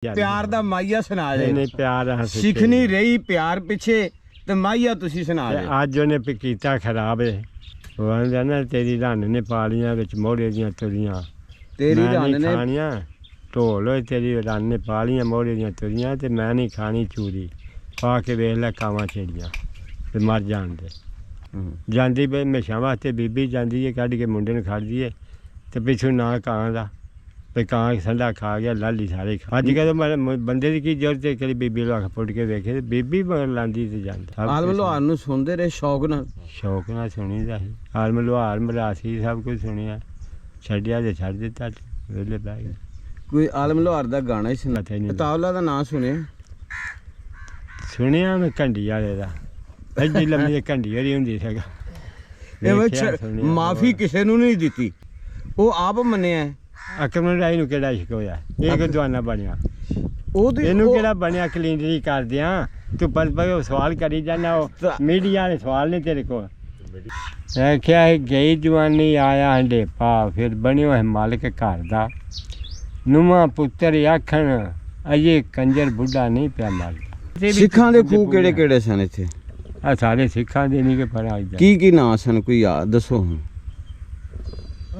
प्यार दा माइया सुना दे। नहीं प्यार सिखनी रही प्यार पिछे ते माइया तुसी सुना दे। अज उन्हें कीता खराब है वो आंदा ना तेरी रन ने पालियां विच मोड़े दियां तुरियां तेरी रन ने खानियां ढोल होए तेरी रन ने पालियां मोड़े दियां तुरियां ते मैं नहीं खानी चूरी पा के वेख लै कावां चिड़ियां ते मर जान दे। जांदी बे हमेशा वास्ते बीबी जांदी है कढ़ के मुंडे नूं खड़दी है ते पिछू ना कां दा भी कां संडा खा गया लाली सारे खा अज कल बंदे की की जरूरत है कभी बीबी लो पुट के वेखे बीबी मगर लांदी ते जांदा। आलम लोहार नूं सुनदे रहे शौक नाल सुनी दा ही आलम लोहार मरासी सब कुछ सुनिया छड्डिया ते छड्ड दित्ता वेले पै गए। कोई आलम लोहार दा गाना ही सुना तावला दा नाम सुनिया मैं कंडी वाले दा एडी लम्मी कंडी वाली हुंदी सगा माफी किसे नूं नहीं दित्ती वो आप मन्निया अकरम राई नूं केड़ा इश्क होया एक जवाना बनया इनू केड़ा बनया कलिंडरी कर दियां तू पल पल सवाल करी जाना मीडिया ने सवाल नहीं तेरे को आख्या गई जवानी आया हंडे पा फिर बनियो है मालिक घर दा नुमा पुत्र आखन अजे कंजर बुढ़ा नहीं पिया मरदा। सिखां दे खूह केड़े केड़े सन इत्थे आ सारे सिखां दे नहीं के परा की नाम सन कोई याद दसो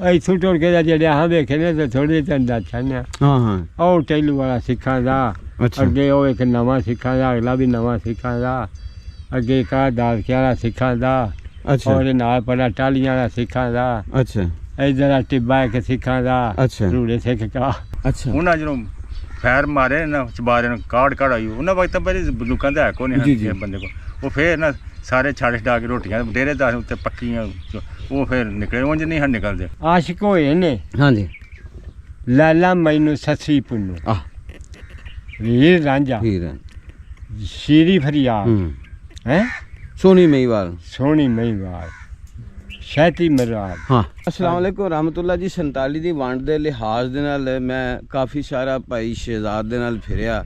इथों टुर के जेडे अह वेखे ने तो थोड़े चंदा छाने हाँ हाँ और टेलू वाला सिखा दा अगे वो एक नवा सिखा दा अगला भी नवा सिखा दा अगे का दादके वाला सिखा दा और नाल पड़ा टालियां वाला सिखा दा इधर टिब्बा एक सिखा दा रूड़े सिख का उन्हें जो फैर मारे ना चबारे काड़ काड़ आई उन्हें वक्त पर बंदूकां है को नहीं बंदे को वो फिर ना सारे छाड़ छड़ा के रोटियां डेरे दास उत्ते पक्कियां वो फिर निकले उंज नहीं हन निकलते आशिक होए ने। हाँ जी लाला मैनू ससी पुन्नू हीर रांझा शीरी फरियाद हैं सोनी मेहीवाल शहती मराद। हाँ अस्सलाम वालेकुम रहमतुल्लाह जी 47 ਦੀ ਵੰਡ ਦੇ ਲਿਹਾਜ਼ ਦੇ ਨਾਲ ਮੈਂ ਕਾਫੀ ਸਾਰਾ ਭਾਈ ਸ਼ਹਿਜ਼ਾਦ ਦੇ ਨਾਲ ਫਿਰਿਆ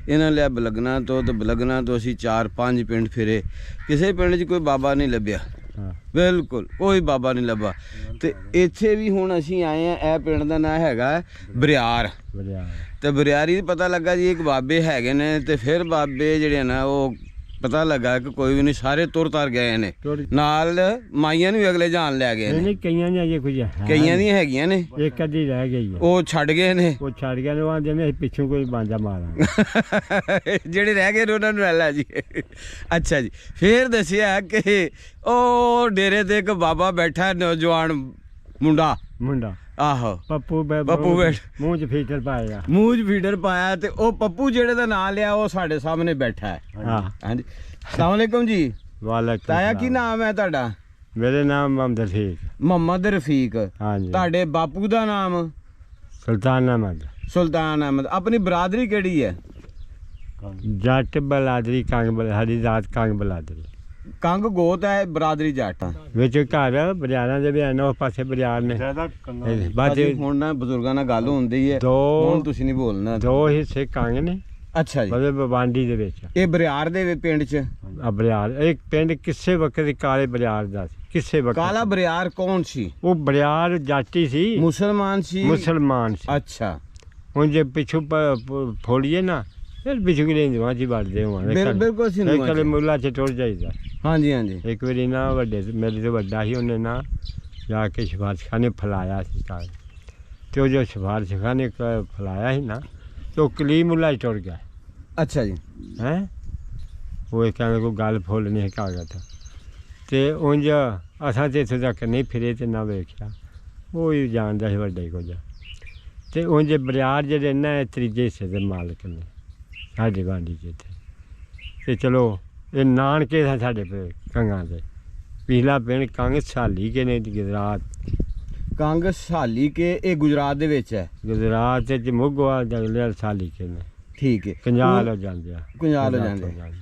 ਇਹਨਾਂ ਲਿਆ ਬਲਗਨਾ ਤੋਂ ਤੇ ਬਲਗਨਾ ਤੋਂ ਅਸੀਂ 4-5 ਪਿੰਡ ਫਿਰੇ ਕਿਸੇ ਪਿੰਡ 'ਚ ਕੋਈ ਬਾਬਾ ਨਹੀਂ ਲੱਭਿਆ ਬਿਲਕੁਲ ਕੋਈ ਬਾਬਾ ਨਹੀਂ ਲੱਭਾ ਤੇ ਇੱਥੇ ਵੀ ਹੁਣ ਅਸੀਂ ਆਏ ਆ ਇਹ ਪਿੰਡ ਦਾ ਨਾਂ ਹੈਗਾ ਬਰਿਆਰ ਤੇ ਬਰਿਆਰੀ ਦਾ ਪਤਾ ਲੱਗਾ ਜੀ ਇੱਕ ਬਾਬੇ ਹੈਗੇ ਨੇ ਤੇ ਫਿਰ ਬਾਬੇ ਜਿਹੜੇ ਨਾ ਉਹ पता लगा कि कोई भी नहीं सारे तुर तार गए ने नाल माइयां भी अगले जान ले गए ने कईयां दी हैगियां ने एक अद्धी रह गई है वो छड़ गए ने वो आंदे ने पिछों कोई बांजा मारा जेड़े रह गए उन्हां नूं लै जी। अच्छा जी फिर दसिया कि ओ डेरे ते एक बाबा बैठा नौजवान मुंडा आहो पप्पू मूंह च फीडर पाया ते ओ पप्पू जेड़े दा नाम लिया वो साडे सामने बैठा है। हां जी अस्सलाम वालेकुम जी। वालेकुम ताया की नाम है तुहाडा? मेरे नाम मोहम्मद रफीक। हां जी तुहाडे बापू दा नाम? सुल्तान अहमद। अपनी बरादरी केड़ी है? जट बलादरी हरी जात कंग बलादरी कंग गोत है बरादरी जट विच घर बरियारां दे भी हैं उस पासे बरियार ने बस हुण ना बजुर्गां नाल गल हुंदी है हुण तुसीं नहीं बोलना दो हिस्से कंग ने। अच्छा जी मतलब बांडी दे विच ये बरियार दे पिंड च बरियार एक पिंड किसे वक्त काले बरियार दा सी किसे वक्त काला बरियार कौन सी? वो बरियार जाटी सी मुसलमान सी। अच्छा हुण जे पिछू फोड़िए ना फिर पिछू की रेंज वहां जी बढ़दे होण बिल्कुल सी कल मुल्ला च टुर जाईदा। हाँ जी एक बारी ना वड्डे मेरे तो वड्डा ही उन्हें ना जाके सिफारशखाने फैलाया तो जो सिफारशखाने फैलाया ही ना तो कली मुल्ला टुर गया। अच्छा जी हैं वो एक को गल फुल नहीं कागज तो उंज असा तो इतों तक नहीं फिरे तो ना वेख्या वो ही जानता वड्डे कुछ तो उंज बरियार जेडे ना त्रीजे हिस्से के मालक ने साढ़े बांडी च चलो ये नानके थे साढ़े कंगा दे पिछला पिंड कंग साली के ने गुजरात कंग साली के ये गुजरात दे विच है गुजरात मुगवा जगले साली के ने ठीक है कंजाल हो जांदे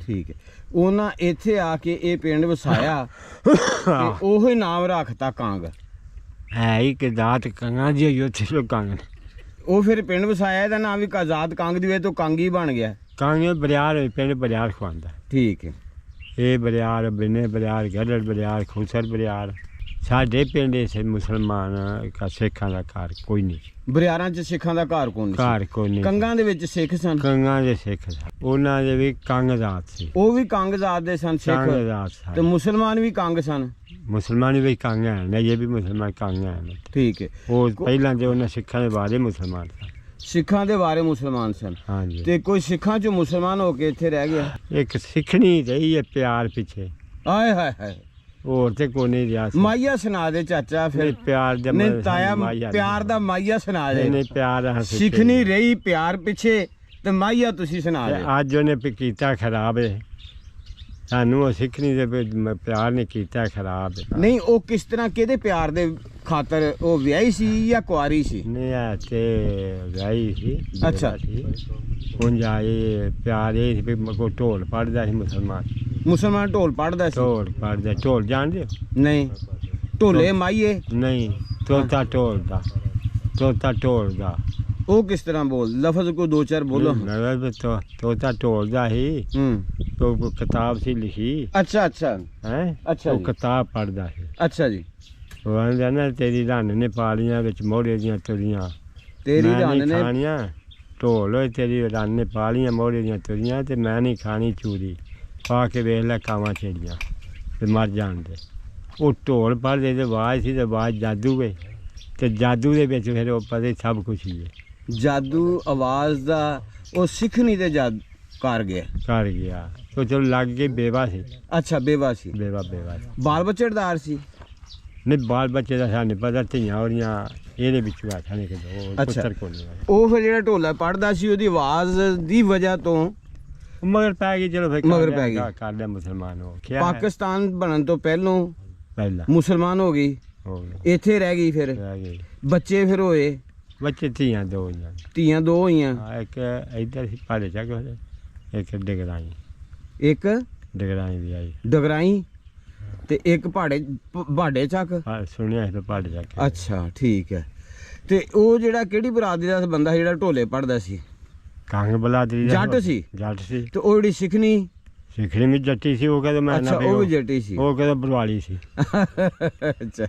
ठीक है उन्हां इत्थे आके ये पिंड वसाया ते ओही नाम रखता कंग है ही कि जात कंगा जी उत्थे जो कंग ने वो फिर पिंड वसाया ਇਹਦਾ नाम भी आजाद कंग दी तो कंग ही बन गया कंग बरियार पिंड बरियार खवांदा। ठीक है ये बरियार बिने बरियार गढ़ड़ बरियार खूसर बरियार ਸਾਡੇ ਪਿੰਡ ਇਸੇ ਮੁਸਲਮਾਨ ਸਿੱਖਾਂ ਦਾ ਘਰ ਕੋਈ ਨਹੀਂ ਸੀ। ਬਰਿਆਰਾਂ 'ਚ ਸਿੱਖਾਂ ਦਾ ਘਰ ਕੋਣ ਸੀ? ਘਰ ਕੋਈ ਨਹੀਂ ਸੀ। ਕੰਗਾਂ ਦੇ ਵਿੱਚ ਸਿੱਖ ਸਨ? ਕੰਗਾਂ ਦੇ ਸਿੱਖ ਸਨ, ਉਹਨਾਂ ਦੇ ਵੀ ਕੰਗ ਜ਼ਾਤ ਸੀ। ਉਹ ਵੀ ਕੰਗ ਜ਼ਾਤ ਦੇ ਸਨ ਕੰਗ ਸਿੱਖ, ਜ਼ਾਤ ਤੇ ਸੀ। ਮੁਸਲਮਾਨ ਵੀ ਕੰਗ ਸਨ? ਮੁਸਲਮਾਨ ਵੀ ਕੰਗ ਹਨ, ਇਹ ਵੀ ਮੁਸਲਮਾਨ ਕੰਗ ਹਨ। ਠੀਕ ਹੈ। ਉਹ ਪਹਿਲਾਂ ਦੇ ਉਹਨਾਂ ਸਿੱਖਾਂ ਦੇ ਬਾਰੇ ਮੁਸਲਮਾਨ ਸਨ। ਸਿੱਖਾਂ ਦੇ ਬਾਰੇ ਮੁਸਲਮਾਨ ਸਨ। ਹਾਂਜੀ। ਤੇ ਕੋਈ ਸਿੱਖਾਂ 'ਚੋਂ ਮੁਸਲਮਾਨ ਹੋ ਕੇ ਇੱਥੇ ਰਹਿ ਗਿਆ? ਇੱਕ ਸਿੱਖਣੀ ਰਹੀ ਹੈ ਪਿਆਰ ਪਿੱਛੇ, ਆਏ ਹਾਏ ਹਾਏ। ਹੋਰ ਤੇ ਕੋਈ ਨਹੀਂ ਰਿਹਾ ਸੀ। ਮਾਈਆ ਸੁਣਾ ਦੇ ਚਾਚਾ ਫਿਰ। ਨਹੀਂ, ਪਿਆਰ ਦਾ ਨਹੀਂ ਮਤਲਬ ਤਾਇਆ, ਮਾਈਆ ਪਿਆਰ ਦਾ ਮਾਈਆ ਸੁਣਾ ਦੇ। ਨਹੀਂ ਪਿਆਰ ਆ ਸਿੱਖੇ। ਸਿੱਖਣੀ ਰਹੀ ਪਿਆਰ ਪਿੱਛੇ ਤੇ ਮਾਈਆ ਤੁਸੀਂ ਸੁਣਾ ਤੇ ਦੇ। ਅੱਜ ਉਹਨੇ ਕੀਤਾ ਖਰਾਬ ਹੈ, ਸਾਨੂੰ ਉਹ ਸਿੱਖਣੀ ਦੇ ਪਿਆਰ ਨੇ ਕੀਤਾ ਖਰਾਬ ਹੈ। ਨਹੀਂ ਉਹ ਕਿਸ ਤਰ੍ਹਾਂ ਕਿਹਦੇ ਪਿਆਰ ਦੇ ਖਾਤਰ ਉਹ ਵਿਆਹੀ ਸੀ ਜਾਂ ਕੁਆਰੀ ਸੀ? ਨਹੀਂ ਆ ਤੇ ਗਾਈ ਸੀ। ਅੱਛਾ। ਹੁਣ ਜਾਏ ਪਿਆਰ ਇਹ ਸੀ ਵੀ ਕੋ ਢੋਲ ਪੜਦਾ ਸੀ ਮੁਸਲਮਾਨ। ਮੁਸਲਮਾਨ ਢੋਲ ਪੜਦਾ ਸੀ? ਢੋਲ ਪੜਦਾ, ਢੋਲ ਜਾਣਦੇ ਹੋ? ਨਹੀਂ ਢੋਲੇ ਮਾਈਏ? ਨਹੀਂ, ਤੋਤਾ ਢੋਲ ਦਾ, ਤੋਤਾ ਢੋਲ ਦਾ। ਉਹ ਕਿਸ ਤਰ੍ਹਾਂ ਬੋਲ, ਲਫ਼ਜ਼ ਕੋਈ ਦੋ ਚਾਰ ਬੋਲੋ। ਤੋਤਾ ਢੋਲ ਦਾ ਹੀ ਉਹ ਕਿਤਾਬ ਸੀ ਲਿਖੀ। ਅੱਛਾ ਅੱਛਾ ਹੈ। ਅੱਛਾ ਉਹ ਜੀ। ਕਿਤਾਬ ਪੜਦਾ ਸੀ। ਅੱਛਾ ਜੀ। ਉਹ ਆਂਦਾ ਨਾ ਤੇਰੀ ਰੰਨ ਨੇ ਪਾਲੀਆਂ ਵਿੱਚ ਮੋੜੇ ਦੀਆਂ ਤੁਰੀਆਂ, ਤੇਰੀ ਮੈਂ ਨਹੀਂ ਰੰਨ ਨੇ ਖਾਣੀਆਂ ਢੋਲ ਹੋਏ ਤੇਰੀ ਰੰਨ ਨੇ ਪਾਲੀਆਂ ਮੋੜੇ ਦੀਆਂ ਤੁਰੀਆਂ, ਤੇ ਮੈਂ ਨਹੀਂ ਖਾਣੀ ਚੂਰੀ, ਪਾ ਕੇ ਵੇਖ ਲੈ ਕਾਵਾਂ ਚਿੜੀਆਂ ਤੇ ਮਰ ਜਾਣ ਦੇ। ਉਹ ਢੋਲ ਪੜਦੇ ਤੇ ਆਵਾਜ਼ ਸੀ ਤੇ ਆਵਾਜ਼ ਜਾਦੂ ਹੈ, ਤੇ ਜਾਦੂ ਦੇ ਵਿੱਚ ਫਿਰ ਉਹ ਪਤਾ ਸਭ ਕੁਛ ਹੀ ਹੈ। ਜਾਦੂ ਆਵਾਜ਼ ਦਾ ਉਹ ਸਿੱਖਣੀ ਤੇ ਜਾਦੂ ਕਰ ਗਿਆ। ਕਰ ਗਿਆ ਉਹ ਚਲੋ ਲੱਗ ਕੇ ਬੇਵਾ ਸੀ। ਅੱਛਾ ਬੇਵਾ ਸੀ। ਬੇਵਾ ਸੀ। ਬਾਲ ਬੱਚੇਦਾਰ ਸੀ? ਨਹੀਂ ਬਾਲ ਬੱਚੇ ਦਾ ਸਾਨੂੰ ਪਤਾ, ਧੀਆਂ ਉਹਦੀਆਂ ਇਹਦੇ ਵਿੱਚੋਂ ਆ ਜਾਣੇ ਕਿਦੋਂ ਉਹ ਅੱਛਾ। ਪੁੱਤਰ ਕੋਲ ਨਹੀਂ। ਉਹ ਫਿਰ ਜਿਹੜਾ ਢੋਲਾ ਪੜਦਾ ਸੀ ਉਹਦੀ ਆਵਾਜ਼ ਦੀ ਵਜ੍ਹਾ ਤੋਂ ਮਗਰ ਪੈ ਗਈ, ਚਲੋ ਫਿਰ ਮਗਰ ਪੈ ਗਈ। ਕਰ ਲਿਆ ਮੁਸਲਮਾਨ ਹੋ ਗਿਆ। ਪਾਕਿਸਤਾਨ ਬਣਨ ਤੋਂ ਪਹਿਲੋਂ ਪਹਿਲਾਂ ਮੁਸਲਮਾਨ ਹੋ ਗਈ, ਹੋ ਗਿਆ, ਇੱਥੇ ਰਹਿ ਗਈ, ਫਿਰ ਰਹਿ ਗਈ। ਬੱਚੇ ਫਿਰ ਹੋਏ? ਬੱਚੇ ਧੀਆਂ ਦੋ ਹੋਈਆਂ। ਧੀਆਂ ਦੋ ਹੋਈਆਂ? ਇੱਕ ਇੱਧਰ ਸੀ ਪਹਾੜੇ ਚੱਕ, ਇੱਕ ਡਗਰਾਈ, ਇੱਕ ਡਗਰਾਈ ਦੀ ਆਈ। ਡਗਰਾਈ ਤੇ ਇੱਕ ਭਾੜੇ ਚੱਕ। ਸੁਣਿਆ ਸੀ ਪਹਾੜੇ ਚੱਕ। ਅੱਛਾ ਠੀਕ ਹੈ। ਤੇ ਉਹ ਜਿਹੜਾ ਕਿਹੜੀ ਬਰਾਦਰੀ ਦਾ ਬੰਦਾ ਜਿਹੜਾ ਢੋਲੇ ਪੜਦਾ ਸੀ? ਕੰਗ ਬਲਾਦਰੀ ਦਾ ਜੱਟ ਸੀ? ਜੱਟ ਸੀ। ਤੇ ਉਹ ਜਿਹੜੀ ਸਿੱਖਣੀ? ਸਿੱਖਣੀ ਵੀ ਜੱਟੀ ਸੀ। ਉਹ ਕਹਿੰਦਾ ਮੈਂ ਅੱਛਾ ਨਾ ਉਹ ਵੀ ਜੱਟੀ ਸੀ। ਉਹ ਕਹਿੰਦਾ ਬਰਵਾਲੀ ਸੀ। ਅੱਛਾ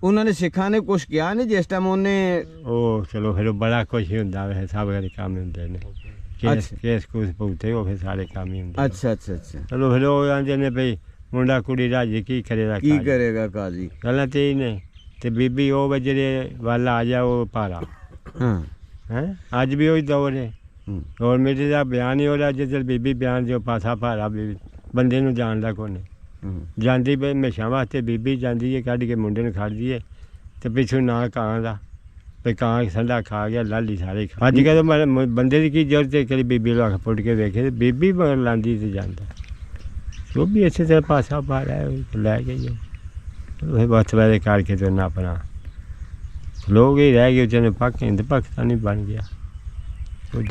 ਉਹਨਾਂ ਨੇ ਸਿੱਖਾਂ ਨੇ ਕੁਛ ਕਿਹਾ ਨਹੀਂ ਜਿਸ ਟਾਈਮ ਉਹਨੇ? ਉਹ ਚਲੋ ਫਿਰ ਬੜਾ ਕੁਛ ਹੀ ਹੁੰਦਾ ਵੈਸੇ, ਸਭ ਦੇ ਕੰਮ ਹੁੰਦੇ ਨੇ। ਕੇਸ ਕੁਛ ਪੁੱਛਦੇ ਉਹ ਫਿਰ ਸਾਰੇ ਕੰਮ ਹੀ ਹੁੰਦੇ। ਅੱਛਾ ਅੱਛਾ ਅੱਛਾ। ਚਲੋ ਫਿਰ ਉਹ ਆਂਦੇ ਨੇ ਭਈ ਮੁੰਡਾ ਕੁੜੀ ਰਾਜੀ ਕੀ ਕਰੇਗਾ, ਕੀ ਕਰੇਗਾ ਕਾਜੀ? ਗੱਲਾਂ ਤੇ ਹੀ ਨੇ। ਤੇ ਬੀਬੀ ਉਹ ਵਾ ਜਿਹੜੇ ਵੱਲ ਆ ਜਾ ਉਹ ਪਾਰਾ ਹਾਂ ਹੈ। ਅੱਜ ਵੀ ਉਹੀ ਦੌਰ ਹੈ। ਗੌਰਮੈਂਟ ਦਾ ਬਿਆਨ ਹੀ ਹੋ ਰਿਹਾ ਜਿੱਧਰ ਬੀਬੀ ਬਿਆਨ ਦਿਓ ਪਾਸਾ ਭਾਰਾ ਬੰਦੇ ਨੂੰ ਜਾਣਦਾ ਕੋਨੇ। ਜਾਂਦੀ ਵੀ ਹਮੇਸ਼ਾ ਵਾਸਤੇ ਬੀਬੀ ਜਾਂਦੀ ਹੈ, ਕੱਢ ਕੇ ਮੁੰਡੇ ਨੂੰ ਖੜਦੀ ਹੈ, ਤੇ ਪਿੱਛੋਂ ਨਾ ਕਾਂ ਦਾ ਵੀ ਕਾਂ ਸੰਡਾ ਖਾ ਗਿਆ, ਲਾਲੀ ਸਾਰੇ ਅੱਜ ਕੱਲ੍ਹ ਬੰਦੇ ਦੀ ਕੀ ਜ਼ਰੂਰਤ ਹੈ ਕਿ ਬੀਬੀ ਨੂੰ ਅੱਖ ਪੁੱਟ ਕੇ ਵੇਖੇ, ਤੇ ਬੀਬੀ ਮਗਰ ਲਾਂਦੀ ਤੇ ਜਾਂਦਾ। ਉਹ ਵੀ ਇਸੇ ਤਰ੍ਹਾਂ ਪਾਸਾ ਭਾਰਾ ਲੈ ਕੇ ਜਾਓ ਉਹ ਬਸ ਵਾਲੇ ਕਰਕੇ ਤੇ ਨਾ ਆਪਣਾ ਲੋਕ ਹੀ ਰਹਿ ਗਏ ਵਿਚਾਰੇ ਪਾਕਿਸਤਾਨੀ ਬਣ ਗਿਆ।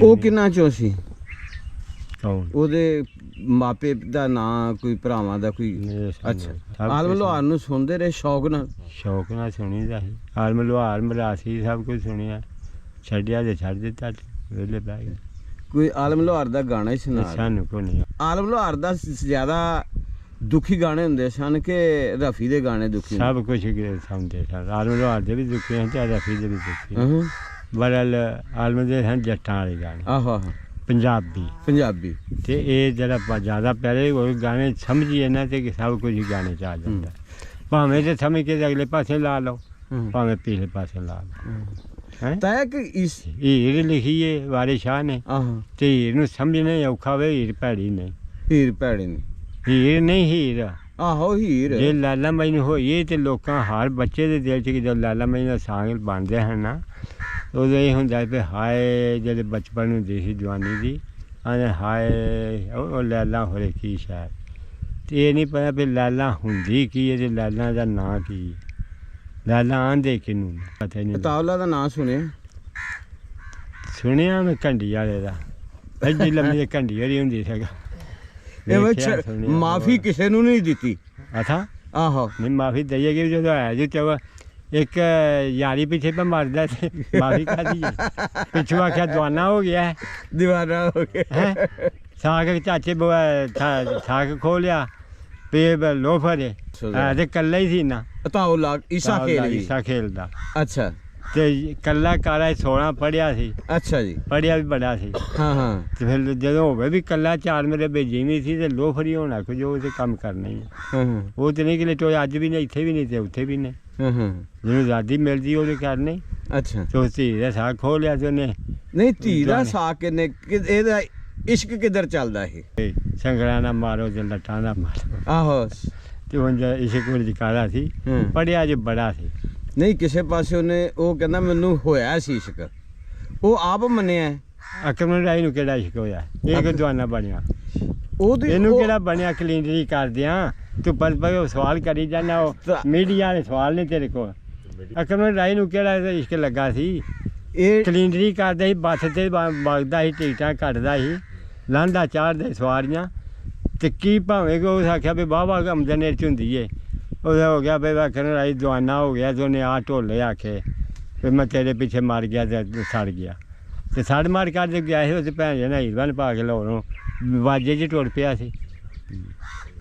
ਉਹ ਕਿੰਨਾ ਚੋਂ ਸੀ? ਕੌਣ? ਉਹਦੇ ਮਾਪੇ ਦਾ ਨਾਂ ਕੋਈ, ਭਰਾਵਾਂ ਦਾ ਕੋਈ? ਅੱਛਾ ਆਲਮ ਲੋਹਾਰ ਨੂੰ ਸੁਣਦੇ ਰਹੇ ਸ਼ੌਕ ਨਾਲ? ਸ਼ੌਕ ਨਾਲ ਸੁਣੀ ਦਾ ਸੀ। ਆਲਮ ਲੋਹਾਰ ਮਰਾਸੀ ਸਭ ਕੁਝ ਸੁਣਿਆ, ਛੱਡਿਆ ਤੇ ਛੱਡ ਦਿੱਤਾ, ਵੇਲੇ ਪੈ ਗਏ। ਕੋਈ ਆਲਮ ਲੋਹਾਰ ਦਾ ਗਾਣਾ ਹੀ ਸੁਣਾ। ਸਾਨੂੰ ਕੋਈ ਨਹੀਂ। ਆਲਮ ਲੋਹਾਰ ਦਾ ਜ਼ਿਆਦਾ ਦੁਖੀ ਗਾਣੇ ਹੁੰਦੇ ਸਨ ਕਿ ਰਫੀ ਦੇ ਗਾਣੇ ਦੁਖੀ? ਸਭ ਕੁਝ ਸੁਣਦੇ ਸਨ। ਆਲਮ ਲੋਹਾਰ ਦੇ ਵੀ ਦੁਖੀ ਹਨ ਤੇ ਰਫੀ ਦੇ ਵੀ ਦੁਖੀ। ਬਰਲ ਆਲਮ ਦੇ ਹਨ ਜੱਟਾਂ ਵਾਲੇ ਗਾਣੇ। ਆਹੋ ਪੰਜਾਬੀ। ਤੇ ਇਹ ਜਿਹੜਾ ਜ਼ਿਆਦਾ ਪਹਿਲੇ ਉਹ ਗਾਣੇ ਸਮਝੀਏ ਨਾ ਤੇ ਸਭ ਕੁਝ ਗਾਣੇ 'ਚ ਆ ਜਾਂਦਾ। ਭਾਵੇਂ ਤੇ ਸਮਝ ਕੇ ਅਗਲੇ ਪਾਸੇ ਲਾ ਲਓ, ਭਾਵੇਂ ਪਿਛਲੇ ਪਾਸੇ ਲਾ ਲਓ। ਤਾਂ ਕਿ ਇਸ ਹੀਰ ਲਿਖੀ ਹੈ ਵਾਰਿਸ ਸ਼ਾਹ ਨੇ, ਤੇ ਹੀਰ ਨੂੰ ਸਮਝਣਾ ਔਖਾ ਵੇ। ਹੀਰ ਭੈੜੀ ਨਹੀਂ, ਹੀਰ ਭੈੜੀ ਨਹੀਂ, ਹੀਰ ਨਹੀਂ ਹੀਰ। ਆਹੋ ਹੀਰ। ਜੇ ਲਾਲਾ ਮਾਈ ਨੂੰ ਹੋਈਏ ਤੇ ਲੋਕਾਂ ਹਰ ਬੱਚੇ ਦੇ ਦਿਲ 'ਚ ਜਦੋਂ ਲਾਲਾ ਮਾਈ ਦਾ ਸਾਂਗ ਬਣਦੇ ਹਨ ਨਾ, ਉਦੋਂ ਇਹ ਹੁੰਦਾ ਵੀ ਹਾਏ ਜਿਹੜੇ ਬਚਪਨ ਹੁੰਦੀ ਸੀ ਜਵਾਨੀ ਦੀ, ਆਂਦੇ ਹਾਏ ਉਹ ਲਾਲਾ ਹੋਰੇ ਕੀ ਸ਼ਾਇਦ। ਤੇ ਇਹ ਨਹੀਂ ਪਤਾ ਵੀ ਲਾਲਾ ਹੁੰਦੀ ਕੀ ਹੈ ਤੇ ਲਾਲਾ ਦਾ ਨਾਂ ਕੀ, ਲਾਲਾ ਆਂਦੇ ਕਿਹਨੂੰ ਪਤਾ ਨਹੀਂ। ਅਤਾਉਲਾ ਦਾ ਨਾਂ ਸੁਣਿਆ ਮੈਂ ਘੰਡੀ ਵਾਲੇ ਦਾ, ਐਡੀ ਲੰਮੀ ਘੰਡੀ ਵਾਲੀ ਹੁੰਦੀ ਸੀਗਾ। ਇਹ ਮਾਫੀ ਕਿਸੇ ਨੂੰ ਨਹੀਂ ਦਿੱਤੀ? ਅੱਛਾ ਆਹੋ ਨਹੀਂ ਮਾਫੀ ਦਈਏਗੀ ਜਦੋਂ ਆਇਆ ਜੀ ਚਵਾ ਇੱਕ ਯਾਰੀ ਪਿੱਛੇ ਪੇ ਮਰਦਾ ਤੇ ਮਾਫੀ ਖਾਦੀ ਪਿੱਛੋਂ ਆਖਿਆ ਦਵਾਨਾ ਹੋ ਗਿਆ, ਦੀਵਾਨਾ ਹੋ ਗਿਆ। ਸਾਗ ਚਾਚੇ ਸਾਗ ਖੋਲਿਆ ਪੇ ਲੋਫਰ ਹੈ ਤੇ ਕੱਲਾ ਹੀ ਸੀ ਨਾ ਤਾਂ ਉਹ ਈਸਾ ਖੇਲ ਵੀ ਈਸਾ ਖੇਲਦਾ ਅੱਛਾ ਤੇ ਕੱਲਾ ਕਾਰਾ 16 ਪੜ੍ਹਿਆ ਸੀ ਅੱਛਾ ਜੀ ਪੜ੍ਹਿਆ ਵੀ ਬੜਾ ਸੀ ਹਾਂ ਹਾਂ ਤੇ ਫਿਰ ਜਦੋਂ ਹੋਵੇ ਵੀ ਕੱਲਾ ਚਾਰ ਮੇਰੇ ਬੇਜੀਵੀ ਸੀ ਤੇ ਲੋਫਰੀ ਹੋਣਾ ਕੁਝ ਉਹ ਤੇ ਕੰਮ ਕਰਨਾ ਹੀ ਹੈ। ਹਾਂ ਹਾਂ ਉਹ ਤੇ ਨਹੀਂ ਕਿ ਲਟੋ ਅੱਜ ਵੀ ਨਹੀਂ ਇੱਥੇ ਵੀ ਨਹੀਂ ਤੇ ਉੱਥੇ ਵੀ ਨਹੀਂ ਹਾਂ ਹਾਂ ਜਿਹਨੂੰ ਆਜ਼ਾਦੀ ਮਿਲਦੀ ਉਹਦੇ ਕਰਨੀ ਅੱਛਾ ਤੇ ਉਸ ਧੀ ਦਾ ਸਾਹ ਖੋਹ ਲਿਆ ਤੇ ਉਹਨੇ ਨਹੀਂ ਧੀ ਦਾ ਸਾਕ ਕਿੰਨੇ ਇਹਦਾ ਇਸ਼ਕ ਕਿੱਧਰ ਚੱਲਦਾ ਇਹ ਸੰਗਲਾਂ ਨਾ ਮਾਰੋ ਤੇ ਲੱਟਾਂ ਦਾ ਮਾਰੋ ਆਹੋ ਤੇ ਉਂਝ ਇਸ਼ਕ ਵਿੱਚ ਕਾਲਾ ਸੀ ਹੂੰ। ਪੜ੍ਹਿਆ ਜੇ ਬੜਾ ਸੀ ਨਹੀਂ ਕਿਸੇ ਪਾਸੇ ਉਹਨੇ ਉਹ ਕਹਿੰਦਾ ਮੈਨੂੰ ਹੋਇਆ ਸੀ ਇਸ਼ਕ ਉਹ ਆਪ ਮੰਨਿਆ ਅਕਰਮ ਰਾਈ ਨੂੰ ਕਿਹੜਾ ਇਸ਼ਕ ਹੋਇਆ ਇਹ ਕਿ ਜਵਾਨਾ ਬਣਿਆ ਉਹਦੀ ਇਹਨੂੰ ਕਿਹੜਾ ਬਣਿਆ ਕਲੀਨਰੀ ਕਰਦਿਆਂ ਤੂੰ ਪਰ ਉਹ ਸਵਾਲ ਕਰੀ ਜਾਂਦਾ ਉਹ ਮੀਡੀਆ ਦੇ ਸਵਾਲ ਨੇ ਤੇਰੇ ਕੋਲ ਅਕਰਮ ਰਾਈ ਨੂੰ ਕਿਹੜਾ ਇਸ਼ਕ ਲੱਗਾ ਸੀ ਇਹ ਕਲੀਨਰੀ ਕਰਦਾ ਸੀ ਬੱਸ ਤੇ ਵਗਦਾ ਸੀ ਟਿਕਟਾਂ ਕੱਟਦਾ ਸੀ ਲਾਂਦਾ ਚਾੜਦੇ ਸਵਾਰੀਆਂ ਤੇ ਕੀ ਭਾਵੇਂ ਕਿ ਉਸ ਆਖਿਆ ਵੀ ਵਾਹਵਾ ਆਮਦਨ ਇਹ 'ਚ ਹੁੰਦੀ ਏ ਉਹਦਾ ਹੋ ਗਿਆ ਬਈ ਆਖਣ ਰਾਈ ਜਵਾਨਾ ਹੋ ਗਿਆ ਤੇ ਉਹਨੇ ਆ ਢੋਲੇ ਆਖੇ ਫਿਰ ਮੈਂ ਤੇਰੇ ਪਿੱਛੇ ਮਰ ਗਿਆ ਤੇ ਸੜ ਗਿਆ ਤੇ ਸੜ ਮਾਰ ਕੇ ਗਿਆ ਸੀ ਉਸ ਭੈਣ ਜੀ ਨੇ ਹੀਰਵਾਨ ਪਾ ਕੇ ਲਾਉਣੋਂ ਵਾਜੇ 'ਚ ਟੁੱਟ ਪਿਆ ਸੀ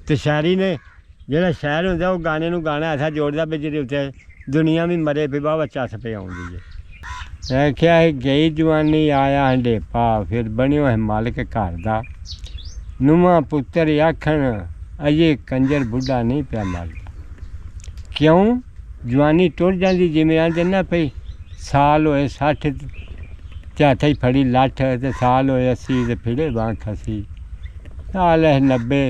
ਤੇ ਸ਼ਾਇਰੀ ਨੇ ਜਿਹੜਾ ਸ਼ਾਇਰ ਹੁੰਦਾ ਉਹ ਗਾਣੇ ਨੂੰ ਗਾਣਾ ਐਸਾ ਜੋੜਦਾ ਵੀ ਜਿਹਦੇ ਉੱਤੇ ਦੁਨੀਆ ਵੀ ਮਰੇ ਵੀ ਵਾਹਵਾ ਚੱਸ ਪਈ ਆਉਂਦੀ ਹੈ ਆਖਿਆ ਹੈ ਗਈ ਜਵਾਨੀ ਆਇਆ ਹੰਡੇਪਾ ਫਿਰ ਬਣਿਓ ਹੈ ਮਾਲਕ ਘਰ ਦਾ ਨੂੰਹਾਂ ਪੁੱਤਰ ਆਖਣ ਅਜੇ ਕੰਜਰ ਬੁੱਢਾ ਨਹੀਂ ਪਿਆ ਮਰਦਾ ਕਿਉਂ ਜਵਾਨੀ ਟੁੱਟ ਜਾਂਦੀ ਜਿਵੇਂ ਆਂਦੇ ਨਾ ਪਈ ਸਾਲ ਹੋਏ 60 ਝਾਠਾ ਹੀ ਫੜੀ ਲੱਠ ਤੇ ਸਾਲ ਹੋਏ 80 ਤੇ ਫਿੜੇ ਬਾਂਹ ਖਸੀ ਸਾਲ ਹੈ 90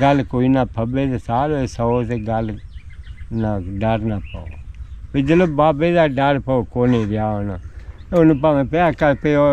ਗੱਲ ਕੋਈ ਨਾ ਫੱਬੇ ਤੇ ਸਾਲ ਹੋਏ 100 ਤੇ ਗੱਲ ਨਾ ਡਰ ਨਾ ਪਾਓ ਵੀ ਜਦੋਂ ਬਾਬੇ ਦਾ ਡਰ ਪਾਓ ਕੋ ਨਹੀਂ ਰਿਹਾ ਉਹਨੂੰ ਭਾਵੇਂ ਪਿਆ ਕਰ ਪਿਓ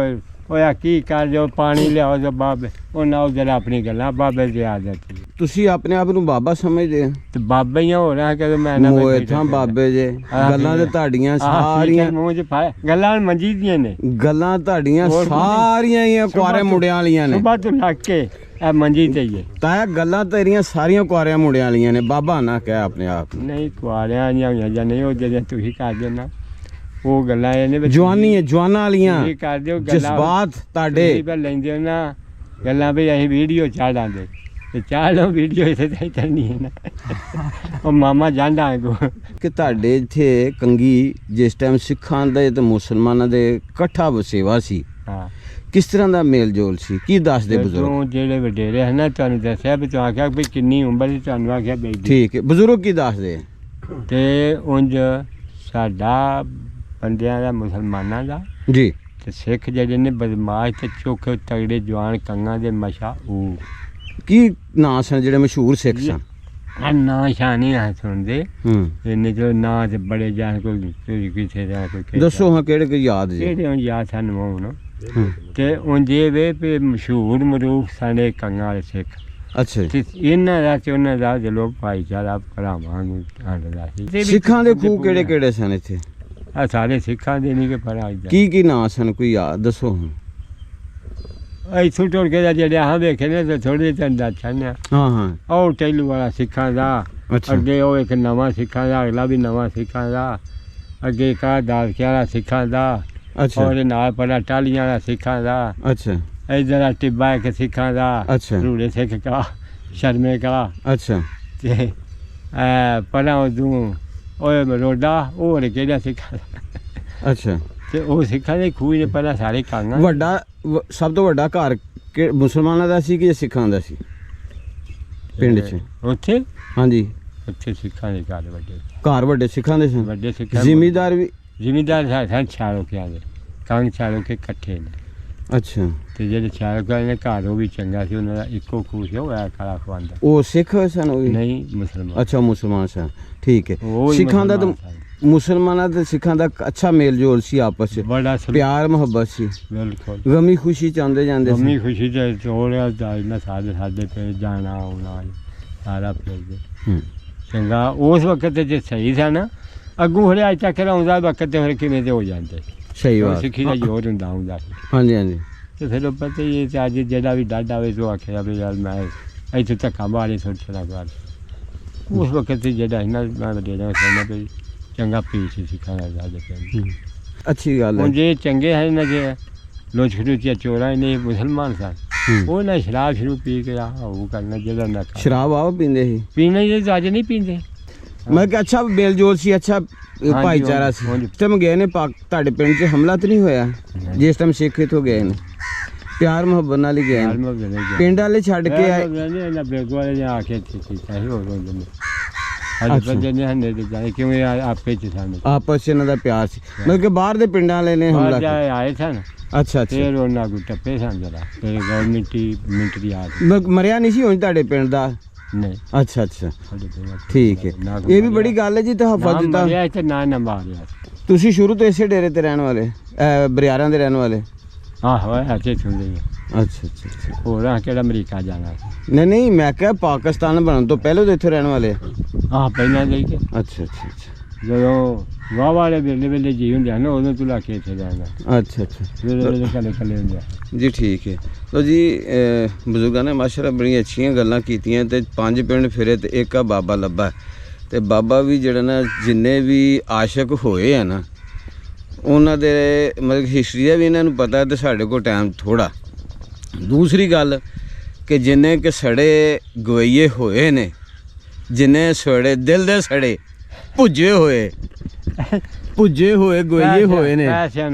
ਹੋਇਆ ਕੀ ਕਰ ਜੋ ਪਾਣੀ ਲਿਆਓ ਜੋ ਬਾਬੇ ਉਹ ਨਾ ਜਰਾ ਆਪਣੀ ਗੱਲਾਂ ਬਾਬੇ ਦੀ ਆਦਤ ਤੁਸੀਂ ਆਪਣੇ ਆਪ ਨੂੰ ਬਾਬਾ ਸਮਝਦੇ ਆ ਤੇ ਬਾਬੇ ਹੀ ਹੋ ਰਿਹਾ ਕਿ ਮੈਂ ਨਾ ਮੋਏ ਥਾਂ ਬਾਬੇ ਜੇ ਗੱਲਾਂ ਤੇ ਤੁਹਾਡੀਆਂ ਸਾਰੀਆਂ ਮੂੰਹ 'ਚ ਗੱਲਾਂ ਮੰਜੀ ਦੀਆਂ ਨੇ ਗੱਲਾਂ ਤੁਹਾਡੀਆਂ ਸਾਰੀਆਂ ਹੀ ਕੁਆਰੇ ਮੁੰਡਿਆਂ ਵਾਲੀਆਂ ਨੇ ਸੁਬਾਹ ਤੋਂ ਲੱਗ ਕੇ ਇਹ ਮੰਜੀ ਤੇ ਹੀ ਹੈ ਤਾਂ ਇਹ ਗੱਲਾਂ ਤੇਰੀਆਂ ਸਾਰੀਆਂ ਕੁਆਰਿਆਂ ਮੁੰਡਿਆਂ ਵਾਲੀਆਂ ਨੇ ਬਾਬਾ ਨਾ ਕਹਿ ਆਪਣੇ ਆਪ ਨਹੀਂ ਕੁਆਰਿਆਂ ਹੋਈਆਂ ਜਾਂ ਨਹੀਂ ਉਹ ਜਿਹੜੇ ਤੁਸੀਂ ਕਰਦੇ ਨਾ ਉਹ ਗੱਲਾਂ ਇਹਨੇ ਜਵਾਨੀ ਹੈ ਜਵਾਨਾਂ ਵਾਲੀਆਂ ਤੁਸੀਂ ਕਰਦੇ ਹੋ ਗੱਲਾਂ ਜਜ਼ਬਾਤ ਤੁਹਾਡੇ ਤੁਸੀਂ ਲੈਂਦੇ ਹੋ ਨਾ ਗੱਲਾਂ ਵੀ ਅਸੀਂ ਵੀਡੀਓ ਚਾੜਾਂਗੇ ਤੇ ਚਾੜੋ ਵੀਡੀਓ ਇੱਥੇ ਤਾਂ ਚੱਲਣੀ ਹੈ ਨਾ ਉਹ ਮਾਮਾ ਜਾਂਦਾ ਅੱਗੋਂ ਕਿ ਤੁਹਾਡੇ ਇੱਥੇ ਕੰਗੀ ਜਿਸ ਟਾਈਮ ਸਿੱਖਾਂ ਦੇ ਤੇ ਮੁਸਲਮਾਨਾਂ ਦੇ ਇਕੱਠਾ ਵਸੇਵਾ ਸੀ ਹਾਂ ਕਿਸ ਤਰ੍ਹਾਂ ਦਾ ਮੇਲ ਜੋਲ ਸੀ ਕੀ ਦੱਸਦੇ ਬਜ਼ੁਰਗ ਤੂੰ ਜਿਹੜੇ ਵਡੇਰੇ ਹਨ ਨਾ ਤੁਹਾਨੂੰ ਦੱਸਿਆ ਵੀ ਤੂੰ ਆਖਿਆ ਵੀ ਕਿੰਨੀ ਉਮਰ ਸੀ ਤੁਹਾਨੂੰ ਆਖਿਆ ਬਈ ਠੀਕ ਹੈ ਬਜ਼ੁਰਗ ਕੀ ਦੱਸਦੇ ਤੇ ਉਂਝ ਸਾਡਾ ਬੰਦਿਆਂ ਦਾ ਮੁਸਲਮਾਨਾਂ ਦਾ ਜੀ ਤੇ ਸਿੱਖ ਜਿਹੜੇ ਨੇ ਬਦਮਾਸ਼ ਤੇ ਚੋਖੇ ਤਗੜੇ ਜਵਾਨ ਕੰਗਾਂ ਦੇ ਮਸ਼ਾ ਉਹ ਕੀ ਨਾਂ ਸਨ ਜਿਹੜੇ ਮਸ਼ਹੂਰ ਸਿੱਖ ਸਨ ਆ ਨਾਂ ਸ਼ਾਨੀ ਆ ਸੁਣਦੇ ਹੂੰ ਇਹਨੇ ਜੋ ਨਾਂ ਤੇ ਬੜੇ ਜਾਨ ਕੋਈ ਕਿਸੇ ਦਾ ਕੋਈ ਦੱਸੋ ਹਾਂ ਕਿਹੜੇ ਕਿ ਯਾਦ ਜੀ ਕਿਹੜੇ ਹੁਣ ਯਾਦ ਸਾਨੂੰ ਹੋਣ ਤੇ ਉਂਝ ਇਹ ਵੇ ਵੀ ਮਸ਼ਹੂਰ ਮਰੂਖ ਸਾਡੇ ਕੰਗਾਂ ਵਾਲੇ ਸਿੱਖ ਅੱਛਾ ਜੀ ਤੇ ਇਹਨਾਂ ਦਾ ਤੇ ਉਹਨਾਂ ਦਾ ਜੇ ਲੋਕ ਭਾਈਚਾਰਾ ਭਰਾਵਾਂ ਨੂੰ ਆਂਦਾ ਸੀ ਸਿੱਖਾਂ ਦੇ ਖੂਹ ਕਿਹੜੇ ਕਿਹੜੇ ਸਨ ਇੱਥੇ ਆ ਸਾਰੇ ਸਿੱਖਾਂ ਦੇ ਨਹੀਂ ਕਿ ਪਰ ਕੀ ਨਾਂ ਸਨ ਕੋਈ ਯਾਦ ਦੱਸੋ ਹੁਣ ਇੱਥੋਂ ਟੁਰ ਕੇ ਜਿਹੜੇ ਆਹ ਵੇਖੇ ਨੇ ਤੇ ਥੋੜੇ ਜਿਹੇ ਦੱਸਣ ਹਾਂ ਹਾਂ ਉਹ ਟੈਲੂ ਵਾਲਾ ਸਿੱਖਾਂ ਦਾ ਅੱਛਾ ਅੱਗੇ ਉਹ ਇੱਕ ਨਵਾਂ ਸਿੱਖਾਂ ਦਾ ਅਗਲਾ ਵੀ ਨਵਾਂ ਸਿੱਖਾਂ ਦਾ ਅੱਗੇ ਕਾ ਦਾਲਕਿਆਂ ਵਾਲਾ ਸਿੱਖਾਂ ਦਾ ਅੱਛਾ ਉਹਦੇ ਨਾਲ ਪੜਾ ਟਾਲੀਆਂ ਵਾਲਾ ਸਿੱਖਾਂ ਦਾ ਅੱਛਾ ਇੱਧਰ ਆ ਟਿੱਬਾ ਇੱਕ ਸਿੱਖਾਂ ਦਾ ਅੱਛਾ ਰੂੜੇ ਸਿੱਖ ਕਾ ਸ਼ਰਮੇ ਕਾ ਅੱਛਾ ਤੇ ਪੜਾ ਉਦੋਂ ਉਹ ਰੋਡਾ ਉਹ ਕਿਹੜਾ ਸਿੱਖਾਂ ਦਾ ਅੱਛਾ ਤੇ ਉਹ ਸਿੱਖਾਂ ਦੇ ਖੂਹ ਨੇ ਪਹਿਲਾਂ ਸਾਰੇ ਕਾਂਗਾ ਵੱਡਾ ਸਭ ਤੋਂ ਵੱਡਾ ਘਰ ਮੁਸਲਮਾਨਾਂ ਦਾ ਸੀ ਕਿ ਸਿੱਖਾਂ ਦਾ ਸੀ ਪਿੰਡ 'ਚ ਉੱਥੇ ਹਾਂਜੀ ਉੱਥੇ ਸਿੱਖਾਂ ਦੇ ਘਰ ਵੱਡੇ ਘਰ ਵੱਡੇ ਸਿੱਖਾਂ ਦੇ ਸਨ ਵੱਡੇ ਸਿੱਖਾਂ ਜ਼ਿਮੀਦਾਰ ਵੀ ਜ਼ਿਮੀਦਾਰ ਸਨ ਛਾਲੋਕਿਆਂ ਦੇ ਕੰਗ ਛਾਲੋਕੇ ਇਕੱਠੇ ਨੇ ਅੱਛਾ ਤੇ ਜਿਹੜੇ ਛਾਲੋਕਿਆਂ ਦੇ ਘਰ ਉਹ ਵੀ ਚੰਗਾ ਸੀ ਉਹਨਾਂ ਦਾ ਇੱਕੋ ਖੂਹ ਸੀ ਉਹ ਆ ਕਾਲਾ ਖਵਾਂਦਾ ਉਹ ਸਿੱਖ ਸਨ ਉਹ ਵੀ ਨਹੀਂ ਮੁਸਲਮਾਨ ਅੱਛਾ ਮੁਸਲਮਾਨ ਸਨ ਠੀਕ ਹੈ ਉਹ ਹੀ ਸਿੱਖਾਂ ਦਾ ਤਾਂ ਮੁਸਲਮਾਨ ਸਨ। ਮੁਸਲਮਾਨਾਂ ਤੇ ਸਿੱਖਾਂ ਦਾ ਅੱਛਾ ਮੇਲ ਜੋਲ ਸੀ ਆਪਸ 'ਚ ਬੜਾ ਪਿਆਰ ਮੁਹੱਬਤ ਸੀ ਬਿਲਕੁਲ ਗਮੀ ਖੁਸ਼ੀ ਚ ਆਉਂਦੇ ਜਾਂਦੇ ਸੀ ਮੰਮੀ ਖੁਸ਼ੀ ਤੇ ਚੋੜਿਆ ਨਾ ਸਾਡੇ ਪੇ ਜਾਣਾ ਆਉਣਾ ਸਾਰਾ ਫਿਰਦੇ ਹੂੰ। ਚੰਗਾ ਉਸ ਵਕਤ ਤੇ ਜੇ ਸਹੀ ਸਨ ਅੱਗੋਂ ਹਰੇ ਅੱਜ ਤੱਕ ਆਉਂਦਾ ਵਕਤ ਤੇ ਫਿਰ ਕਿਵੇਂ ਦੇ ਹੋ ਜਾਂਦੇ ਸਹੀ ਉਹ ਬਾਤ ਸਿੱਖੀ ਦਾ ਜ਼ੋਰ ਹੁੰਦਾ ਸੀ ਹਾਂਜੀ ਹਾਂਜੀ ਤੇ ਫਿਰ ਉਹ ਪਤਾ ਹੀ ਹੈ ਕਿ ਅੱਜ ਜਿਹੜਾ ਵੀ ਡਾਡਾ ਹੋਵੇ ਸੋ ਆਖਿਆ ਵੀ ਯਾਰ ਮੈਂ ਇੱਥੇ ਧੱਕਾ ਮਾਰੇ ਸੋਚਣਾ ਕਰ ਉਸ ਵਕਤ ਤੇ ਜਿਹੜਾ ਇਹਨਾਂ ਮੈਂ ਵਡੇਰਿਆਂ ਸਮਝਦਾ ਵੀ ਚੰਗਾ ਪੀਸ ਸਿੱਖਾਂ ਦਾ ਸਾਡੇ ਪਿੰਡ ਅੱਛੀ ਗੱਲ ਹੈ ਹੁਣ ਜੇ ਚੰਗੇ ਹੈ ਨਾ ਜੇ ਲੋਚ ਖੜੂਚੀਆ ਚੋਰਾਂ ਨੇ ਮੁਸਲਮਾਨ ਸਨ ਉਹ ਨਾ ਸ਼ਰਾਬ ਸ਼ੁਰੂ ਪੀ ਕੇ ਆ ਉਹ ਕਰਨਾ ਜਿਹੜਾ ਨਾ ਕਰ। ਸ਼ਰਾਬ ਆਪ ਪੀਂਦੇ ਸੀ? ਪੀਣੇ ਜੇ ਅੱਜ ਨਹੀਂ ਪੀਂਦੇ। ਮੈਂ ਕਿਹਾ ਅੱਛਾ ਮੇਲ ਜੋਲ ਸੀ, ਅੱਛਾ ਭਾਈਚਾਰਾ ਸੀ। ਹਾਂਜੀ। ਉਸ ਟਾਈਮ ਗਏ ਨੇ ਤੁਹਾਡੇ ਪਿੰਡ 'ਚ ਹਮਲਾ ਤਾਂ ਨਹੀਂ ਹੋਇਆ ਜਿਸ ਟਾਈਮ ਸਿੱਖ ਇੱਥੋਂ ਗਏ ਨੇ? ਪਿਆਰ ਮੁਹੱਬਤ ਨਾਲ ਹੀ ਗਏ ਨੇ। ਪਿੰਡ ਵਾਲੇ ਛੱਡ ਕੇ ਆਏ? ਨਾ ਬੇਗੋ ਵਾਲੇ ਆ ਕੇ ਕੀਤਾ ਸੀ ਹੋਰ ਬੰਦੇ ਨੇ ਅੱਜ ਬੰਦੇ ਨੇ ਹੰਨੇ ਦੇ ਜਾਏ ਕਿਉਂ ਆਪੇ ਚ ਸਾਨੂੰ ਆਪਸ 'ਚ ਇਹਨਾਂ ਦਾ ਪਿਆਰ ਸੀ, ਮਤਲਬ ਕਿ ਬਾਹਰ ਦੇ ਪਿੰਡਾਂ ਵਾਲੇ ਨੇ ਹਮਲਾ ਕੀਤਾ? ਆਏ ਸਨ। ਅੱਛਾ ਅੱਛਾ। ਫਿਰ ਉਹਨਾਂ ਕੋ ਟੱਪੇ ਸਨ ਜਰਾ ਫਿਰ ਗਵਰਨਮੈਂਟ ਦੀ ਆ ਗਈ। ਮਰਿਆ ਨਹੀਂ ਸੀ ਹੁਣ ਤੁਹਾਡੇ ਪਿੰਡ ਦਾ? ਨਹੀਂ। ਅੱਛਾ ਅੱਛਾ ਠੀਕ ਹੈ। ਇਹ ਵੀ ਬੜੀ ਗੱਲ ਹੈ ਜੀ, ਤਹਫੁਜ਼ ਦਿੱਤਾ। ਇੱਥੇ ਨਾ ਮਾਰਿਆ। ਤੁਸੀਂ ਸ਼ੁਰੂ ਤੋਂ ਇਸੇ ਡੇਰੇ ਤੇ ਰਹਿਣ ਵਾਲੇ, ਬਰਿਆਰਾਂ ਦੇ ਰਹਿਣ ਵਾਲੇ? ਆਹੋ ਇੱਥੇ ਸੁਣਦੇ ਅੱਛਾ ਅੱਛਾ ਅੱਛਾ। ਹੋਰ ਆ ਕਿਹੜਾ ਅਮਰੀਕਾ ਜਾਣਾ? ਨਹੀਂ ਮੈਂ ਕਿਹਾ ਪਾਕਿਸਤਾਨ ਬਣਨ ਤੋਂ ਪਹਿਲਾਂ ਤਾਂ ਇੱਥੇ ਰਹਿਣ ਵਾਲੇ? ਆਹ ਪਹਿਲਾਂ ਦੇ ਕੇ। ਅੱਛਾ ਅੱਛਾ ਅੱਛਾ। ਜਦੋਂ ਵਾਹ ਵਾਲੇ ਵੇਲੇ ਜੀ ਹੁੰਦੇ ਹਨ ਉਦੋਂ ਤੂੰ ਲਾ ਕੇ ਇੱਥੇ ਜਾਣਾ। ਅੱਛਾ ਅੱਛਾ ਵੇਲੇ ਕੱਲੇ ਹੁੰਦੇ ਜੀ। ਠੀਕ ਹੈ। ਲੋ ਜੀ, ਬਜ਼ੁਰਗਾਂ ਨੇ ਮਾਸ਼ਾਅੱਲਾ ਬੜੀਆਂ ਅੱਛੀਆਂ ਗੱਲਾਂ ਕੀਤੀਆਂ ਤੇ 5 ਪਿੰਡ ਫਿਰੇ ਤੇ ਇੱਕ ਆ ਬਾਬਾ ਲੱਭਾ। ਤੇ ਬਾਬਾ ਵੀ ਜਿਹੜਾ ਨਾ ਜਿੰਨੇ ਵੀ ਆਸ਼ਿਕ ਹੋਏ ਆ ਨਾ ਉਹਨਾਂ ਦੇ ਮਤਲਬ ਹਿਸਟਰੀ ਦਾ ਵੀ ਇਹਨਾਂ ਨੂੰ ਪਤਾ ਤੇ ਸਾਡੇ ਕੋਲ ਟਾਈਮ ਥੋੜਾ। ਦੂਸਰੀ ਗੱਲ ਕਿ ਜਿੰਨੇ ਕਿ ਸੜੇ ਗਵਈਏ ਹੋਏ ਨੇ, ਜਿੰਨੇ ਸੜੇ ਦਿਲ ਦੇ ਸੜੇ ਭੁੱਜੇ ਹੋਏ ਗਵਈਏ ਹੋਏ ਨੇ, ਪੈਸਿਆਂ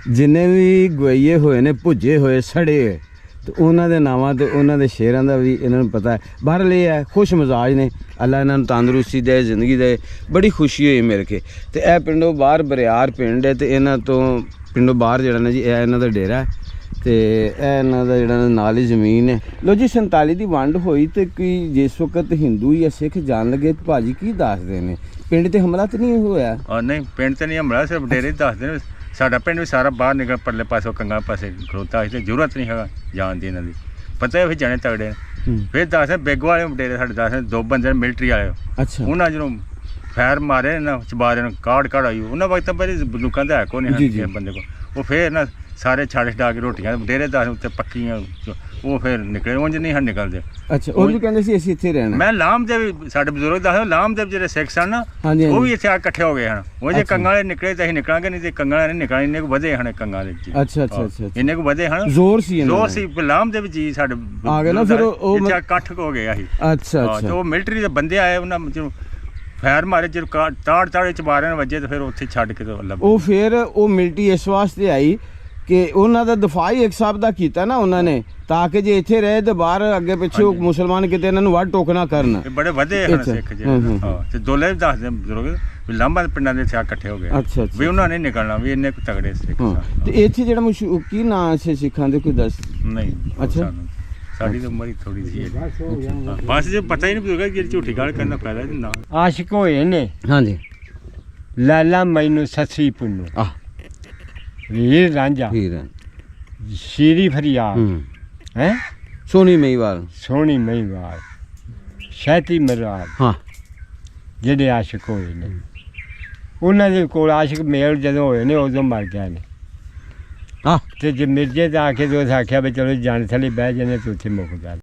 ਜਿੰਨੇ ਵੀ ਗਵਈਏ ਹੋਏ ਨੇ ਭੁੱਜੇ ਹੋਏ ਸੜੇ ਹੋਏ, ਤੇ ਉਹਨਾਂ ਦੇ ਨਾਵਾਂ ਤੇ ਉਹਨਾਂ ਦੇ ਸ਼ੇਰਾਂ ਦਾ ਵੀ ਇਹਨਾਂ ਨੂੰ ਪਤਾ ਹੈ। ਬਹਰਹਾਲ ਇਹ ਹੈ ਖੁਸ਼ ਮਿਜ਼ਾਜ ਨੇ, ਅੱਲਾ ਇਹਨਾਂ ਨੂੰ ਤੰਦਰੁਸਤੀ ਦੇ, ਜ਼ਿੰਦਗੀ ਦੇ। ਬੜੀ ਖੁਸ਼ੀ ਹੋਈ ਮਿਲ ਕੇ। ਤੇ ਇਹ ਪਿੰਡੋਂ ਬਾਹਰ ਬਰਿਆਰ ਪਿੰਡ ਹੈ ਤੇ ਇਹਨਾਂ ਤੋਂ ਪਿੰਡੋਂ ਬਾਹਰ ਜਿਹੜਾ ਨਾ ਜੀ ਇਹ ਇਹਨਾਂ ਦਾ ਡੇਰਾ ਹੈ ਤੇ ਇਹ ਇਹਨਾਂ ਦਾ ਜਿਹੜਾ ਨਾਲ ਹੀ ਜ਼ਮੀਨ ਹੈ। ਲੋ ਜੀ, 47 ਦੀ ਵੰਡ ਹੋਈ ਤੇ ਕੋਈ ਜਿਸ ਵਕਤ ਹਿੰਦੂ ਜਾਂ ਸਿੱਖ ਜਾਣ ਲੱਗੇ ਤੇ ਭਾਜੀ ਕੀ ਦੱਸਦੇ ਨੇ? ਪਿੰਡ ਤੇ ਹਮਲਾ ਤਾਂ ਨਹੀਂ ਹੋਇਆ? ਨਹੀਂ, ਪਿੰਡ ਤੇ ਨਹੀਂ ਹਮਲਾ, ਸਿਰਫ ਡੇਰੇ ਦੱਸਦੇ ਨੇ। ਸਾਡਾ ਪਿੰਡ ਵੀ ਸਾਰਾ ਬਾਹਰ ਨਿਕਲ ਪਰਲੇ ਪਾਸੋਂ ਕੰਗਾ ਪਾਸੇ ਖਲੋਤਾ ਸੀ ਤੇ ਜ਼ਰੂਰਤ ਨਹੀਂ ਹੈਗਾ ਜਾਣ ਦੀ ਇਹਨਾਂ ਦੀ। ਪਤਾ ਹੈ ਫਿਰ ਜਾਣੇ ਤਗੜੇ ਨੇ। ਫਿਰ ਦੱਸਦੇ ਬੇਗੋ ਵਾਲੇ ਡੇਰੇ ਸਾਡੇ ਦੱਸਦੇ 2 ਬੰਦੇ ਮਿਲਟਰੀ ਵਾਲੇ। ਅੱਛਾ। ਉਹਨਾਂ ਜਦੋਂ ਫੈਰ ਮਾਰੇ ਨਾ ਚਬਾਰੇ ਨੂੰ ਕਾੜ ਆਈ ਉਹਨਾਂ ਵਕਤ ਪਹਿਲੇ ਬੰਦੂਕਾਂ ਦਾ ਹੈ ਕੋ ਨਹੀਂ ਬੰਦੇ ਕੋਲ। ਉਹ ਫਿਰ ਨਾ ਸਾਰੇ ਛੱਡ ਛਡਾ ਕੇ ਰੋਟੀਆਂ ਡੇਰੇ ਦਾ ਉੱਤੇ ਪੱਕੀਆਂ ਉਹ ਫਿਰ ਨਿਕਲੇ, ਉਂਝ ਨਹੀਂ ਹਨ ਨਿਕਲਦੇ। ਅੱਛਾ। ਉਹ ਵੀ ਕਹਿੰਦੇ ਸੀ ਅਸੀਂ ਇੱਥੇ ਰਹਿਣਾ। ਮੈਂ ਲਾਮਦੇਵ ਸਾਡੇ ਬਜ਼ੁਰਗ ਦੱਸਦੇ ਲਾਮਦੇਵ ਜਿਹੜੇ ਸਿੱਖ ਸਨ ਨਾ ਉਹ ਵੀ ਇੱਥੇ ਆ ਇਕੱਠੇ ਹੋ ਗਏ ਹਨ। ਉਹ ਜੇ ਕੰਗਾਂ ਵਾਲੇ ਨਿਕਲੇ ਤਾਂ ਅਸੀਂ ਨਿਕਲਾਂਗੇ, ਨਹੀਂ ਤੇ ਕੰਗਾਂ ਵਾਲੇ ਨਹੀਂ ਨਿਕਲਣਾ। ਇੰਨੇ ਕੁ ਵਧੇ ਹਨ ਕੰਗਾਂ ਦੇ। ਅੱਛਾ ਅੱਛਾ ਅੱਛਾ। ਇੰਨੇ ਕੁ ਵਧੇ ਹਨ, ਜ਼ੋਰ ਸੀ ਲਾਮਦੇਵ ਜੀ ਸਾਡੇ ਆ ਗਏ ਨਾ ਫਿਰ ਉਹ ਇਕੱਠ ਹੋ ਗਏ ਅਸੀਂ। ਅੱਛਾ ਅੱਛਾ। ਉਹ ਮਿਲਟਰੀ ਦੇ ਬੰਦੇ ਆਏ, ਉਹਨਾਂ ਫੈਰ ਮਾਰੇ ਜਦੋਂ ਤਾੜ ਚਬਾਰਿਆਂ ਵੱਜੇ ਤੇ ਫਿਰ ਉੱਥੇ ਛੱਡ ਕੇ ਉਹ ਫਿਰ ਉਹ ਮਿਲਟਰੀ ਇਸ ਵਾਸਤੇ ਆਈ ਕਿ ਉਹਨਾਂ ਦਾ ਦਫਾ ਹੀ ਇੱਕ ਸਾਹਿਬ ਦਾ ਕੀਤਾ ਨਾ ਉਹਨਾਂ ਨੇ, ਤਾਂ ਕਿ ਜੇ ਇੱਥੇ ਰਹੇ ਤੇ ਬਾਹਰ ਅੱਗੇ ਪਿੱਛੇ ਮੁਸਲਮਾਨ ਕਿਤੇ ਇਹਨਾਂ ਨੂੰ ਵੱਢ ਟੋਕ ਨਾ ਕਰਨ। ਬੜੇ ਵਧੇ ਹਨ ਸਿੱਖ ਜੀ। ਤੇ ਦੋਲੇ ਵੀ ਦੱਸਦੇ ਬਜ਼ੁਰਗ ਵੀ ਲਾਂਬਾ ਪਿੰਡਾਂ ਦੇ ਸਿਆ ਇਕੱਠੇ ਹੋ ਗਏ। ਅੱਛਾ ਵੀ ਉਹਨਾਂ ਨੇ ਨਿਕਲਣਾ ਵੀ ਇੰਨੇ ਕੁ ਤਗੜੇ ਸਿੱਖ। ਤੇ ਇੱਥੇ ਜਿਹੜਾ ਮਸ਼ਹੂਰ ਕੀ ਨਾਂ ਸੀ ਸਿੱਖਾਂ ਦੇ, ਕੋਈ ਦੱਸ? ਨਹੀਂ। ਅੱਛਾ। ਸਾਡੀ ਤਾਂ ਉਮਰ ਹੀ ਥੋੜੀ ਜਿਹੀ ਹੈ ਬਸ, ਜੇ ਪਤਾ ਹੀ ਨਹੀਂ ਬਜ਼ੁਰਗ ਜਿਹੜੀ ਝੂਠੀ ਗੱਲ ਕਰਨ ਦਾ ਫਾਇਦਾ ਨਹੀਂ ਨਾ। ਆਸ਼ਿਕ ਹੋਏ ਨੇ। ਹਾਂਜੀ। ਲਾਲਾ ਮੈਨੂੰ ਸੱਸੀ ਪੁੰਨੂ ਵੀਰ ਰਾਂਝਾ ਸ਼ੀਰੀ ਫਰਿਆਦ ਹੈ ਸੋਹਣੀ ਮਹੀਵਾਲ ਸੋਹਣੀ ਮਹੀਵਾਲ ਸ਼ੈਤੀ ਮਰਾਦ। ਹਾਂ। ਜਿਹੜੇ ਆਸ਼ਿਕ ਹੋਏ ਨੇ ਉਹਨਾਂ ਦੇ ਕੋਲ ਆਸ਼ਿਕ ਮੇਲ ਜਦੋਂ ਹੋਏ ਨੇ ਉਦੋਂ ਮਰ ਗਏ ਨੇ। ਤੇ ਜੇ ਮਿਰਜੇ ਤਾਂ ਆ ਕੇ ਦੋਸ ਆਖਿਆ ਵੀ ਚਲੋ ਜਾਣ ਥਲੇ ਬਹਿ ਜਾਂਦੇ ਤੇ ਉੱਥੇ ਮੁੱਕ ਗਏ।